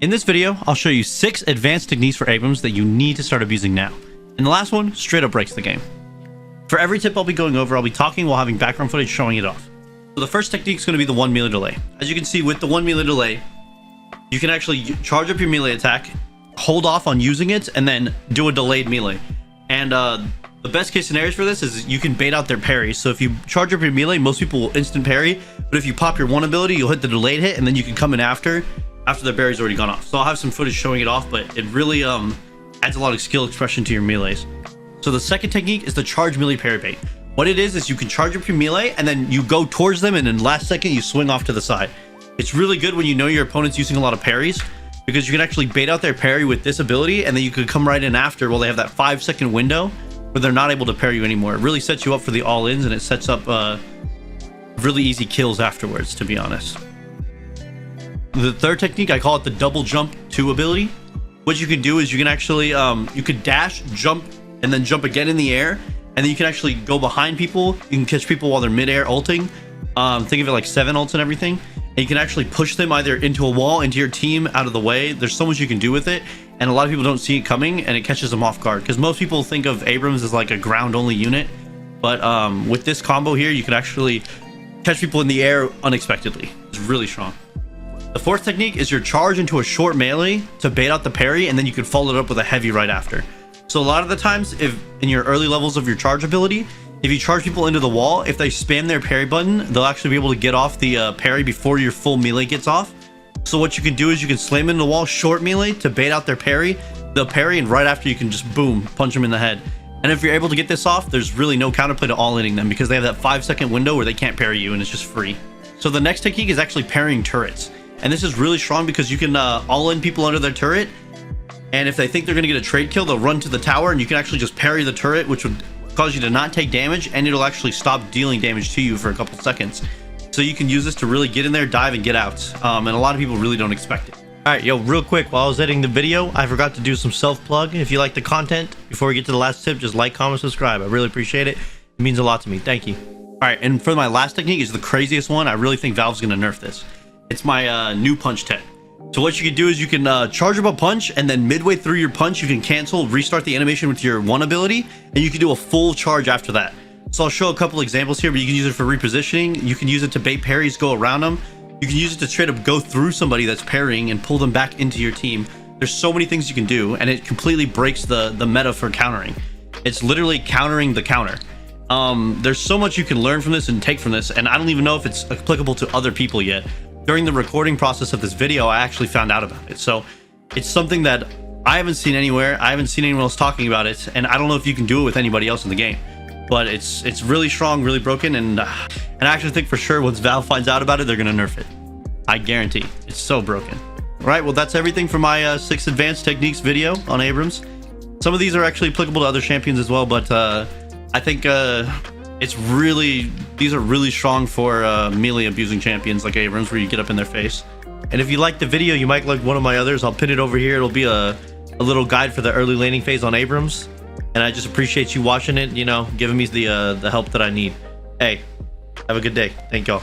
In this video, I'll show you 6 advanced techniques for Abrams that you need to start abusing now. And the last one straight up breaks the game. For every tip I'll be going over, I'll be talking while having background footage showing it off. So the first technique is going to be the 1 melee delay. As you can see with the 1 melee delay, you can actually charge up your melee attack, hold off on using it, and then do a delayed melee. And the best case scenarios for this is you can bait out their parry. So if you charge up your melee, most people will instant parry, but if you pop your 1 ability, you'll hit the delayed hit, and then you can come in after the parry's already gone off. So I'll have some footage showing it off, but it really adds a lot of skill expression to your melees. So the second technique is the charge melee parry bait. What it is you can charge up your melee and then you go towards them, and in the last second you swing off to the side. It's really good when you know your opponent's using a lot of parries, because you can actually bait out their parry with this ability, and then you could come right in after while they have that 5-second window where they're not able to parry you anymore. It really sets you up for the all-ins, and it sets up really easy kills afterwards, to be honest. The third technique, I call it the double jump 2 ability. What you can do is you can actually you could dash, jump, and then jump again in the air, and then you can actually go behind people. You can catch people while they're mid-air ulting. Think of it like 7 ults and everything. And you can actually push them either into a wall, into your team, out of the way. There's so much you can do with it, and a lot of people don't see it coming, and it catches them off guard, because most people think of Abrams as like a ground-only unit, but with this combo here, you can actually catch people in the air unexpectedly. It's really strong. The fourth technique is your charge into a short melee to bait out the parry, and then you can follow it up with a heavy right after. So a lot of the times, if in your early levels of your charge ability, if you charge people into the wall, if they spam their parry button, they'll actually be able to get off the parry before your full melee gets off. So what you can do is you can slam into the wall short melee to bait out their parry. They'll parry, and right after you can just boom, punch them in the head. And if you're able to get this off, there's really no counterplay to all-inning them, because they have that 5-second window where they can't parry you, and it's just free. So the next technique is actually parrying turrets. And this is really strong because you can all-in people under their turret, and if they think they're going to get a trade kill, they'll run to the tower, and you can actually just parry the turret, which would cause you to not take damage, and it'll actually stop dealing damage to you for a couple seconds. So you can use this to really get in there, dive, and get out. And a lot of people really don't expect it. Alright, yo, real quick, while I was editing the video, I forgot to do some self-plug. If you like the content, before we get to the last tip, just like, comment, subscribe. I really appreciate it. It means a lot to me. Thank you. Alright, and for my last technique is the craziest one. I really think Valve's going to nerf this. It's my new punch tech. So what you can do is you can charge up a punch, and then midway through your punch, you can cancel, restart the animation with your 1 ability, and you can do a full charge after that. So I'll show a couple examples here, but you can use it for repositioning. You can use it to bait parries, go around them. You can use it to straight up go through somebody that's parrying and pull them back into your team. There's so many things you can do, and it completely breaks the meta for countering. It's literally countering the counter. There's so much you can learn from this and take from this, and I don't even know if it's applicable to other people yet. During the recording process of this video, I actually found out about it. So it's something that I haven't seen anywhere. I haven't seen anyone else talking about it, and I don't know if you can do it with anybody else in the game. But it's really strong, really broken, and I actually think for sure once Valve finds out about it, they're gonna nerf it. I guarantee. It's so broken. All right, well, that's everything for my 6 advanced techniques video on Abrams. Some of these are actually applicable to other champions as well, but I think these are really strong for melee abusing champions like Abrams, where you get up in their face. And if you like the video, you might like one of my others. I'll pin it over here. It'll be a little guide for the early laning phase on Abrams. And I just appreciate you watching it, you know, giving me the help that I need. Hey, have a good day. Thank y'all.